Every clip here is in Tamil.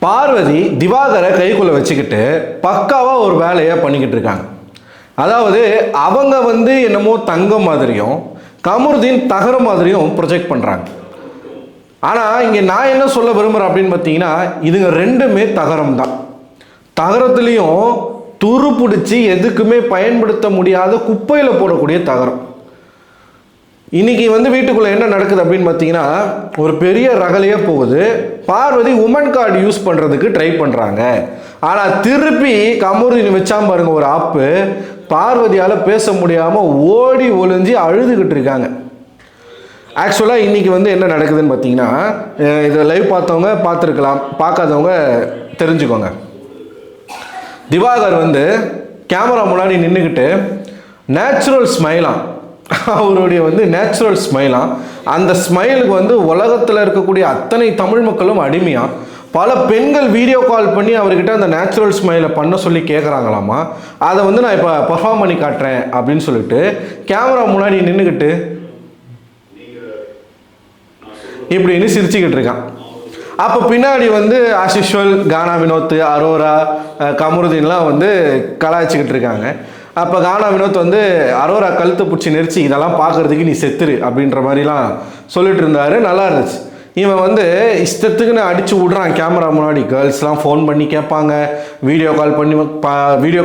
பார்வதி திவாகரை கைக்குள்ளே வச்சுக்கிட்டு பக்காவாக ஒரு வேலையை பண்ணிக்கிட்டு இருக்காங்க. அதாவது அவங்க வந்து என்னமோ தங்கம் மாதிரியும் கமருதீன் தகரம் மாதிரியும் ப்ரொஜெக்ட் பண்ணுறாங்க. ஆனால் இங்கே நான் என்ன சொல்ல விரும்புகிறேன் அப்படின்னு பார்த்தீங்கன்னா, இதுங்க ரெண்டுமே தகரம் தான். தகரத்துலேயும் துரு பிடிச்சி எதுக்குமே பயன்படுத்த முடியாத குப்பையில் போடக்கூடிய தகரம். இன்னைக்கு வந்து வீட்டுக்குள்ளே என்ன நடக்குது அப்படின்னு பார்த்தீங்கன்னா, ஒரு பெரிய ரகலையே போகுது. பார்வதி உமன் கார்டு யூஸ் பண்ணுறதுக்கு ட்ரை பண்ணுறாங்க. ஆனால் திருப்பி கமருதீன் வச்சாம பாருங்க ஒரு ஆப்பு, பார்வதியால் பேச முடியாமல் ஓடி ஒளிஞ்சு அழுதுகிட்டு இருக்காங்க. ஆக்சுவலாக இன்றைக்கி வந்து என்ன நடக்குதுன்னு பார்த்தீங்கன்னா, இதை லைவ் பார்த்தவங்க பார்த்துருக்கலாம், பார்க்காதவங்க தெரிஞ்சுக்கோங்க. திவாகர் வந்து கேமரா முன்னாடி நின்றுக்கிட்டு நேச்சுரல் ஸ்மைலாம், அவருடைய வந்து நேச்சுரல் ஸ்மைலாம், அந்த ஸ்மைலுக்கு வந்து உலகத்தில் இருக்கக்கூடிய அத்தனை தமிழ் மக்களும் அடிமையாக பல பெண்கள் வீடியோ கால் பண்ணி அவர்கிட்ட அந்த நேச்சுரல் ஸ்மைலை பண்ண சொல்லி கேட்குறாங்களாமா. அதை வந்து நான் இப்போ பர்ஃபார்ம் பண்ணி காட்டுறேன் அப்படின்னு சொல்லிட்டு கேமரா முன்னாடி நின்றுக்கிட்டு இப்படின்னு சிரிச்சுக்கிட்டு இருக்கான். அப்போ பின்னாடி வந்து ஆஸ் யூஷுவல் கானா வினோத், அரோரா, கமருதீன்லாம் வந்து கலாய்ச்சிக்கிட்டு இருக்காங்க. அப்போ கானா வினோத் வந்து அரோரா கழுத்தை பிடிச்சி நெரிச்சு இதெல்லாம் பார்க்குறதுக்கு நீ செத்துரு அப்படின்ற மாதிரிலாம் சொல்லிட்டு இருந்தாரு. நல்லா இருந்துச்சு. இவன் வந்து இஷ்டத்துக்குன்னு அடித்து விட்றான் கேமரா முன்னாடி. கேர்ள்ஸ்லாம் ஃபோன் பண்ணி கேட்பாங்க, வீடியோ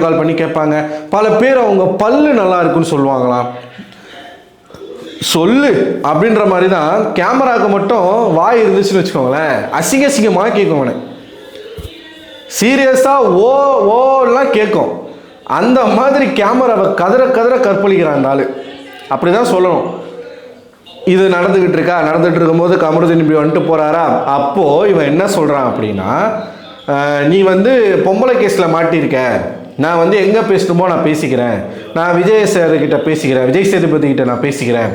கால் பண்ணி கேட்பாங்க. பல பேர் அவங்க பல்லு நல்லா இருக்குன்னு சொல்லுவாங்களாம். சொல்லு அப்படின்ற மாதிரி தான் கேமராவுக்கு மட்டும் வாய் இருந்துச்சுன்னு வச்சுக்கோங்களேன், அசிங்கமாக கேட்கும். அவனை சீரியஸாக ஓலாம் கேட்கும். அந்த மாதிரி கேமராவை கதற கற்பழிக்கிறான் ஆள். அப்படி தான் சொல்லணும். இது நடந்துகிட்டு இருக்கும்போது கமருதீன் இப்படி வந்துட்டு போகிறாரா. அப்போது இவன் என்ன சொல்கிறான் அப்படின்னா, நீ வந்து பொம்பளை கேஸில் மாட்டியிருக்க, நான் வந்து எங்கே பேசணுமோ நான் பேசிக்கிறேன், நான் விஜய் சார்கிட்ட பேசிக்கிறேன், விஜய் சேதுபதி கிட்ட நான் பேசிக்கிறேன்.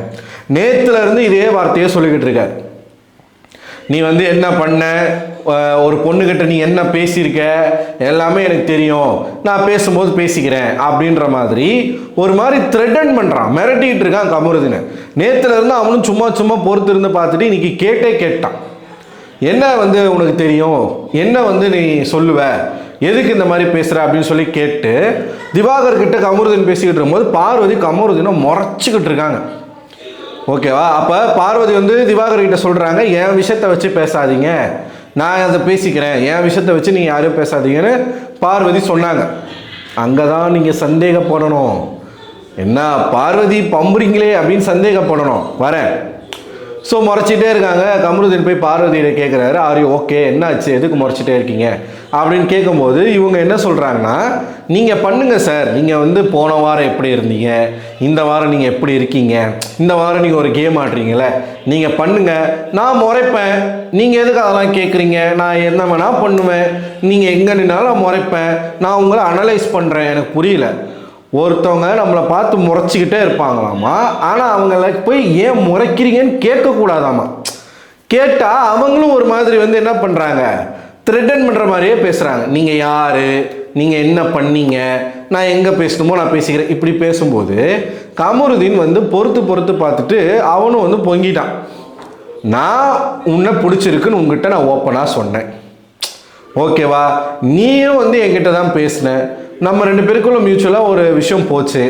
நேற்றுலேருந்து இதே வார்த்தையே சொல்லிக்கிட்டு இருக்க. நீ வந்து என்ன பண்ண, ஒரு பொண்ணுக்கிட்ட நீ என்ன பேசியிருக்க எல்லாமே எனக்கு தெரியும், நான் பேசும்போது பேசிக்கிறேன் அப்படின்ற மாதிரி ஒரு மாதிரி த்ரெட்டன் பண்ணுறான், மிரட்டிகிட்டு இருக்கான் கமருதீன். நேற்றுலேருந்து அவனும் சும்மா பொறுத்து இருந்து பார்த்துட்டு இன்னைக்கு கேட்டான். என்ன வந்து உனக்கு தெரியும், என்ன வந்து நீ சொல்லுவ, எதுக்கு இந்த மாதிரி பேசுகிற அப்படின்னு சொல்லி கேட்டு திவாகர்கிட்ட கமருதீன் பேசிக்கிட்டு இருக்கும்போது பார்வதி கமருதீனை முறைச்சிக்கிட்டு இருக்காங்க. ஓகேவா. அப்போ பார்வதி வந்து திவாகர்கிட்ட சொல்கிறாங்க, என் விஷயத்தை வச்சு பேசாதீங்க, நான் அதை பேசிக்கிறேன், என் விஷயத்தை வச்சு நீங்கள் யாரும் பேசாதீங்கன்னு பார்வதி சொன்னாங்க. அங்கே தான் நீங்கள் சந்தேகப்படணும். என்ன பார்வதி பம்புறீங்களே அப்படின்னு சந்தேகப்படணும். வரேன். ஸோ முறைச்சிட்டே இருக்காங்க. கமருதீன் போய் பார்வதியிட கேட்குறாரு, ஆர் யூ ஓகே, என்னாச்சு, எதுக்கு முறைச்சிட்டே இருக்கீங்க அப்படின்னு கேட்கும்போது இவங்க என்ன சொல்கிறாங்கன்னா, நீங்கள் பண்ணுங்கள் சார், நீங்கள் வந்து போன வாரம் எப்படி இருந்தீங்க, இந்த வாரம் நீங்கள் எப்படி இருக்கீங்க, இந்த வாரம் நீங்கள் ஒரு கேம் ஆடுறீங்களே, நீங்கள் பண்ணுங்கள், நான் முறைப்பேன், நீங்கள் எதுக்கு அதெல்லாம் கேட்குறீங்க, நான் என்ன வேணால் பண்ணுவேன், நீங்கள் எங்கே நின்னாலும் நான் முறைப்பேன், நான் உங்களை அனலைஸ் பண்ணுறேன். எனக்கு புரியல, ஒருத்தவங்க நம்மளை பார்த்து முறைச்சிக்கிட்டே இருப்பாங்களாமா, ஆனால் அவங்கள போய் ஏன் முறைக்கிறீங்கன்னு கேட்கக்கூடாதாமா. கேட்டால் அவங்களும் ஒரு மாதிரி வந்து என்ன பண்ணுறாங்க, த்ரெட்டன் பண்ணுற மாதிரியே பேசுகிறாங்க. நீங்கள் யார், நீங்கள் என்ன பண்ணீங்க, நான் எங்கே பேசணுமோ நான் பேசிக்கிறேன், இப்படி பேசும்போது கமருதீன் வந்து பொறுத்து பார்த்துட்டு அவனும் வந்து பொங்கிட்டான். நான் உன்னை பிடிச்சிருக்குன்னு உங்ககிட்ட நான் ஓப்பனாக சொன்னேன், ஓகேவா, நீயும் வந்து என்கிட்ட தான் பேசின, நம்ம ரெண்டு பேருக்குள்ள மியூச்சுவலாக ஒரு விஷயம் போச்சு,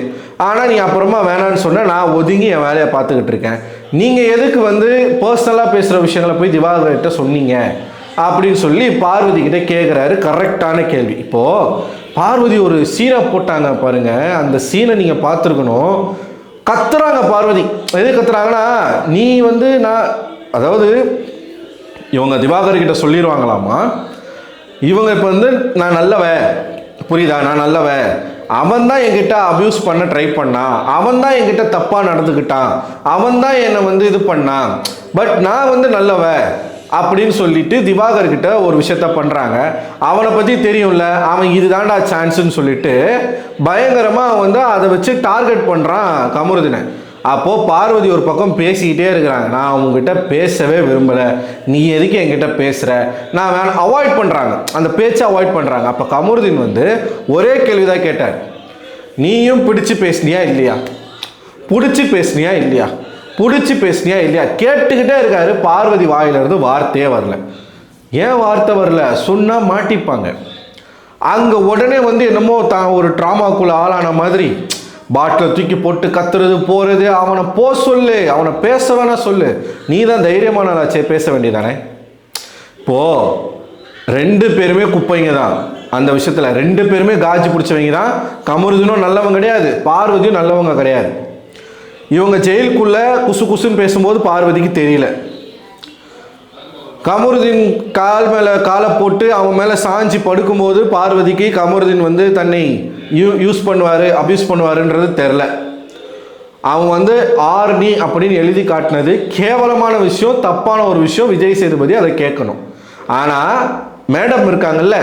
ஆனால் நீ அப்புறமா வேணான்னு சொன்ன, நான் ஒதுங்கி என் வேலையை பார்த்துக்கிட்டு இருக்கேன், நீங்கள் எதுக்கு வந்து பர்சனலாக பேசுகிற விஷயங்களை போய் திவாகர்கிட்ட சொன்னீங்க அப்படின்னு சொல்லி பார்வதி கிட்டே கேட்குறாரு. கரெக்டான கேள்வி. இப்போது பார்வதி ஒரு சீனை போட்டாங்க பாருங்க, அந்த சீனை நீங்கள் பார்த்துருக்கணும். கத்துறாங்க பார்வதி. எது கத்துறாங்கன்னா, நீ வந்து அதாவது இவங்க திவாகர்கிட்ட சொல்லிடுவாங்களாமா, இவங்க இப்போ வந்து நான் நல்லவன், புரியுதா, நான் நல்லவன், அவன் தான் என்கிட்ட அபியூஸ் பண்ண ட்ரை பண்ணான், அவன் தான் என்கிட்ட தப்பாக நடந்துக்கிட்டான், அவன் தான் என்னை வந்து இது பண்ணான், பட் நான் வந்து நல்லவன் அப்படின்னு சொல்லிட்டு திவாகர்கிட்ட ஒரு விஷயத்த பண்ணுறாங்க. அவனை பற்றி தெரியும்ல, அவன் இதுதான்டா சான்ஸுன்னு சொல்லிட்டு பயங்கரமாக வந்து அதை வச்சு டார்கெட் பண்ணுறான் கமருதீனை. அப்போது பார்வதி ஒரு பக்கம் பேசிக்கிட்டே இருக்கிறாங்க, நான் உங்ககிட்ட பேசவே விரும்பலை, நீ எதுக்கு என்கிட்ட பேசுகிற, நான் வேணாம், அவாய்ட் பண்ணுறாங்க, அந்த பேச்சை அவாய்ட் பண்ணுறாங்க. அப்போ கமருதீன் வந்து ஒரே கேள்வி தான் கேட்டார், நீயும் பிடிச்சி பேசுனியா இல்லையா, கேட்டுக்கிட்டே இருக்காரு. பார்வதி வாயிலிருந்து வார்த்தையே வரல. ஏன் வார்த்தை வரல, சொன்னால் மாட்டிப்பாங்க. அங்கே உடனே வந்து என்னமோ தான் ஒரு ட்ராமாக்குள்ளே ஆளான மாதிரி பாட்டில் தூக்கி போட்டு கத்துறது போகிறது. அவனை சொல்லு, அவனை பேச வேணா சொல்லு, நீ தான் தைரியமான ஆளாச்சே, பேச வேண்டியதானே. இப்போது 2 பேருமே குப்பைங்க தான். அந்த விஷயத்தில் 2 பேருமே காஜி பிடிச்சவங்க தான். கமருதீனும் நல்லவங்க கிடையாது, பார்வதியும் நல்லவங்க கிடையாது. இவங்க ஜெயிலுக்குள்ளே குசு குசுன்னு பேசும்போது பார்வதிக்கு தெரியல. கமருதீன் கால் மேலே காலை போட்டு அவன் மேலே சாஞ்சி படுக்கும்போது பார்வதிக்கு கமருதீன் வந்து தன்னை யூஸ் பண்ணுவார், அப்யூஸ் பண்ணுவாருன்றது தெரில. அவன் வந்து ஆர்னி அப்படின்னு எழுதி காட்டினது கேவலமான விஷயம், தப்பான ஒரு விஷயம். விஜய் சேதுபதி அதை கேட்கணும். ஆனால் மேடம் இருக்காங்கல்ல,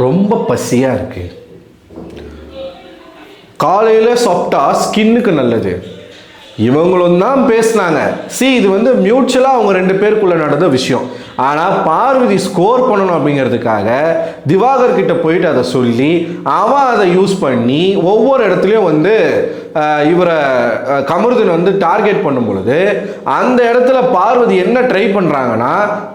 ரொம்ப பசியாக இருக்கு, காலையில் சாப்பிட்டா ஸ்கின்னுக்கு நல்லது, இவங்களும் தான் பேசினாங்க. இது வந்து மியூச்சுவலாக அவங்க 2 பேருக்குள்ளே நடந்த விஷயம். ஆனால் பார்வதி ஸ்கோர் பண்ணணும் அப்படிங்கிறதுக்காக திவாகர் கிட்ட போயிட்டு அதை சொல்லி அவன் அதை யூஸ் பண்ணி ஒவ்வொரு இடத்துலையும் வந்து இவரை கமருதீன் வந்து டார்கெட் பண்ணும் பொழுது அந்த இடத்துல பார்வதி என்ன ட்ரை பண்ணுறாங்கன்னா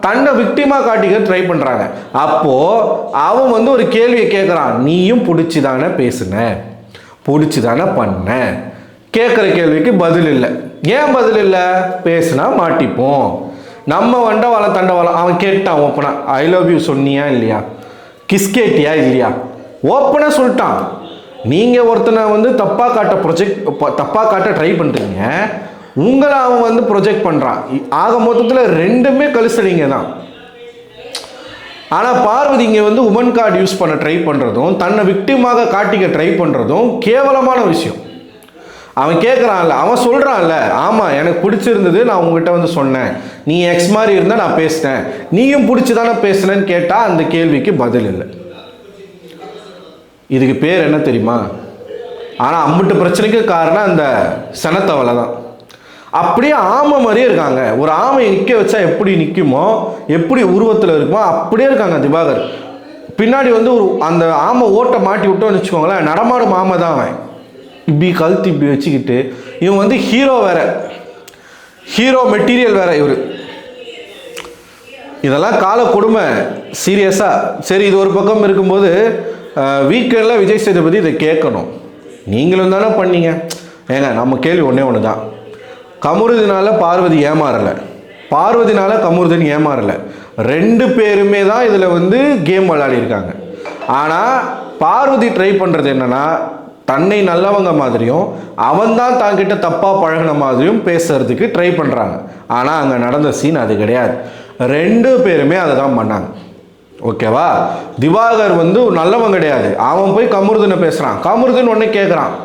தன்னை விக்டிமாக காட்டிக்க ட்ரை பண்ணுறாங்க. அப்போது அவன் வந்து ஒரு கேள்வியை கேட்குறான், நீயும் பிடிச்சி தானே பேசுன, பிடிச்சி தானே பண்ண. கேட்குற கேள்விக்கு பதில் இல்லை. ஏன் பதில் இல்லை? பேசுனா மாட்டிப்போம், நம்ம வண்டவாளம் தண்டவாளம். அவன் கேட்டான் ஓப்பனா, ஐ லவ் யூ சொன்னியா இல்லையா, கிஸ் கேட்டியா இல்லையா, ஓப்பனாக சொல்லிட்டான். நீங்கள் ஒருத்தனை வந்து தப்பாக காட்ட ட்ரை பண்ணுறீங்க, உங்களை அவன் வந்து ப்ரொஜெக்ட் பண்ணுறான். ஆக மொத்தத்தில் 2மே கலிசடிங்க தான். ஆனால் பார்வதி இங்கே வந்து உமன் கார்டு யூஸ் பண்ண ட்ரை பண்ணுறதும் தன்னை விக்டிமாக காட்டிக்க ட்ரை பண்ணுறதும் கேவலமான விஷயம். அவன் கேட்குறான்ல, அவன் சொல்கிறான்ல, ஆமாம் எனக்கு பிடிச்சிருந்தது, நான் உங்ககிட்ட வந்து சொன்னேன், நீ எக்ஸ் மாதிரி இருந்தால் நான் பேசினேன், நீயும் பிடிச்சி தானே பேசுனேன்னு கேட்டால் அந்த கேள்விக்கு பதில் இல்லை. இதுக்கு பேர் என்ன தெரியுமா? ஆனால் அம்பிட்டு பிரச்சனைக்கு காரணம் அந்த சனத்தவளை தான். அப்படியே ஆமை மாதிரியே இருக்காங்க. ஒரு ஆமையை நிற்க வச்சா எப்படி நிற்குமோ, எப்படி உருவத்தில் இருக்குமோ அப்படியே இருக்காங்க திவாகர். பின்னாடி வந்து ஒரு அந்த ஆமை ஓட்டை மாட்டி விட்டோன்னு வச்சுக்கோங்களேன், நடமாடும் ஆமை தான் அவன். இப்படி கழுத்து இப்படி வச்சுக்கிட்டு இவன் வந்து ஹீரோ வேற, ஹீரோ மெட்டீரியல் வேற இவர். இதெல்லாம் கால கொடுமை சீரியஸாக. சரி, இது ஒரு பக்கம் இருக்கும்போது வீக்கெண்டில் விஜய் சேதுபதி இதை கேட்கணும். நீங்களும் தானே பண்ணீங்க. ஏங்க நம்ம கேள்வி ஒன்று தான், கமருதீனால பார்வதி ஏமாறலை, பார்வதினால கமருதீன் ஏமாறலை. 2 பேருமே தான் இதில் வந்து கேம் விளையாடிருக்காங்க. ஆனால் பார்வதி ட்ரை பண்ணுறது என்னென்னா தன்னை நல்லவங்க மாதிரியும் அவன்தான் தான்கிட்ட தப்பாக பழகின மாதிரியும் பேசுறதுக்கு ட்ரை பண்ணுறாங்க. ஆனால் அங்கே நடந்த சீன் அது கிடையாது. 2 பேருமே அதை தான் பண்ணாங்க. ஓகேவா? திவாகர் வந்து நல்லவன் கிடையாது. அவன் போய் கமருதீனை பேசுகிறான். கமருதீன் உடனே கேட்குறான்,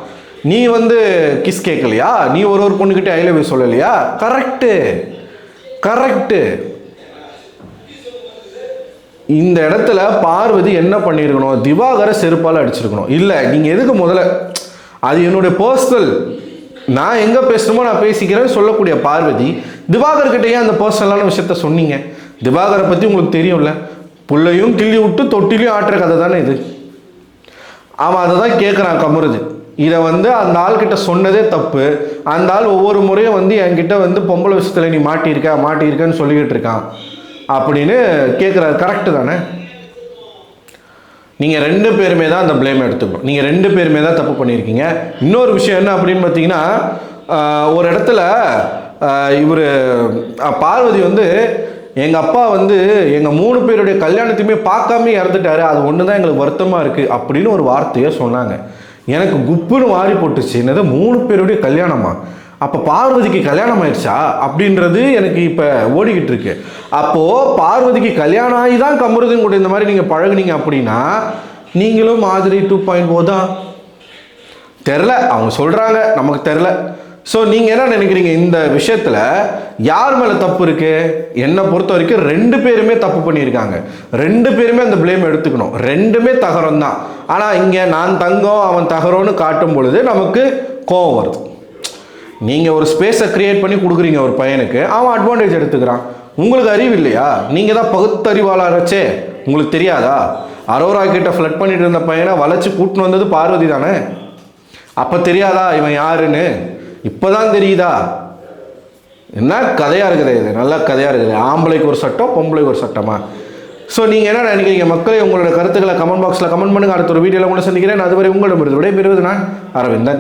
நீ வந்து கிஸ் கேட்கலையா, நீ ஒரு பொண்ணுக்கிட்டே ஐ லவ் யூ சொல்லலையா? கரெக்டு. இந்த இடத்துல பார்வதி என்ன பண்ணியிருக்கணும், திவாகரை செருப்பால் அடிச்சிருக்கணும். இல்லை, நீங்கள் எதுக்கு முதல்ல, அது என்னுடைய பர்சனல், நான் எங்கே பேசணுமோ நான் பேசிக்கிறேன்னு சொல்லக்கூடிய பார்வதி திவாகர்கிட்ட ஏன் அந்த பர்சனலான விஷயத்த சொன்னீங்க? திவாகரை பற்றி உங்களுக்கு தெரியும்ல, புள்ளையும் கிள்ளி விட்டு தொட்டிலையும் ஆட்டுற கதை தானே இது. அவன் அதை தான் கேட்குறான் கமருதீன். இதை வந்து அந்த ஆள்கிட்ட சொன்னதே தப்பு. அந்த ஆள் ஒவ்வொரு முறையும் வந்து என்கிட்ட வந்து பொம்பளை விஷயத்தில் நீ மாட்டியிருக்கன்னு சொல்லிக்கிட்டு இருக்கான் அப்படின்னு கேட்குறாரு. கரெக்டு தானே? நீங்கள் 2 பேருமே தான் அந்த ப்ளேம் எடுத்துக்கணும். நீங்கள் 2 பேருமே தான் தப்பு பண்ணியிருக்கீங்க. இன்னொரு விஷயம் என்ன அப்படின்னு பார்த்தீங்கன்னா, ஒரு இடத்துல இவர் பார்வதி வந்து எங்கள் அப்பா வந்து எங்கள் 3 பேருடைய கல்யாணத்தையுமே பார்க்காம இறந்துட்டாரு, அது ஒன்று தான் எங்களுக்கு வருத்தமாக இருக்குது அப்படின்னு ஒரு வார்த்தையை சொன்னாங்க. எனக்கு குப்புன்னு வாரி போட்டுச்சு. என்னது 3 பேருடைய கல்யாணமா? அப்போ பார்வதிக்கு கல்யாணம் ஆயிடுச்சா அப்படின்றது எனக்கு இப்போ ஓடிக்கிட்டு இருக்கு. அப்போது பார்வதிக்கு கல்யாணம் ஆகி தான் கமருதீன் கூட இந்த மாதிரி நீங்கள் பழகுனீங்க அப்படின்னா நீங்களும் மாதிரி 2.0 தான். தெரில, அவங்க சொல்கிறாங்க, நமக்கு தெரில. ஸோ நீங்கள் என்ன நினைக்கிறீங்க இந்த விஷயத்தில் யார் மேலே தப்பு இருக்குது? என்னை பொறுத்த வரைக்கும் 2 பேருமே தப்பு பண்ணியிருக்காங்க. 2 பேருமே அந்த ப்ளேம் எடுத்துக்கணும். 2மே தகரம் தான். ஆனால் இங்கே நான் தங்கம் அவன் தகரம்னு காட்டும் பொழுது நமக்கு கோவம் வருது. நீங்கள் ஒரு ஸ்பேஸை க்ரியேட் பண்ணி கொடுக்குறீங்க ஒரு பையனுக்கு, அவன் அட்வான்டேஜ் எடுத்துக்கிறான். உங்களுக்கு அறிவு இல்லையா? நீங்கள் தான் பகுத்தறிவாளராச்சே, உங்களுக்கு தெரியாதா? அரோரா கிட்ட ஃப்ளட் பண்ணிட்டு இருந்த பையனை வளைச்சி கூட்டின்னு வந்தது பார்வதி தானே. அப்போ தெரியாதா இவன் யாருன்னு? இப்போ தான் தெரியுதா? என்ன கதையாக இருக்குது இது, நல்ல கதையாக இருக்குது. ஆம்பளைக்கு ஒரு சட்டம், பொம்பளைக்கு ஒரு சட்டமா? ஸோ நீங்கள் என்ன நினைக்கிறீங்க மக்களே? உங்களோட கருத்துக்களை கமெண்ட் பாக்ஸில் கமெண்ட் பண்ணுங்கள். அடுத்த ஒரு வீடியோவில் கூட சந்திக்கிறேன். அதுவரை உங்களிடமிருந்து விடைபெறுவது நான் அரவிந்தன்.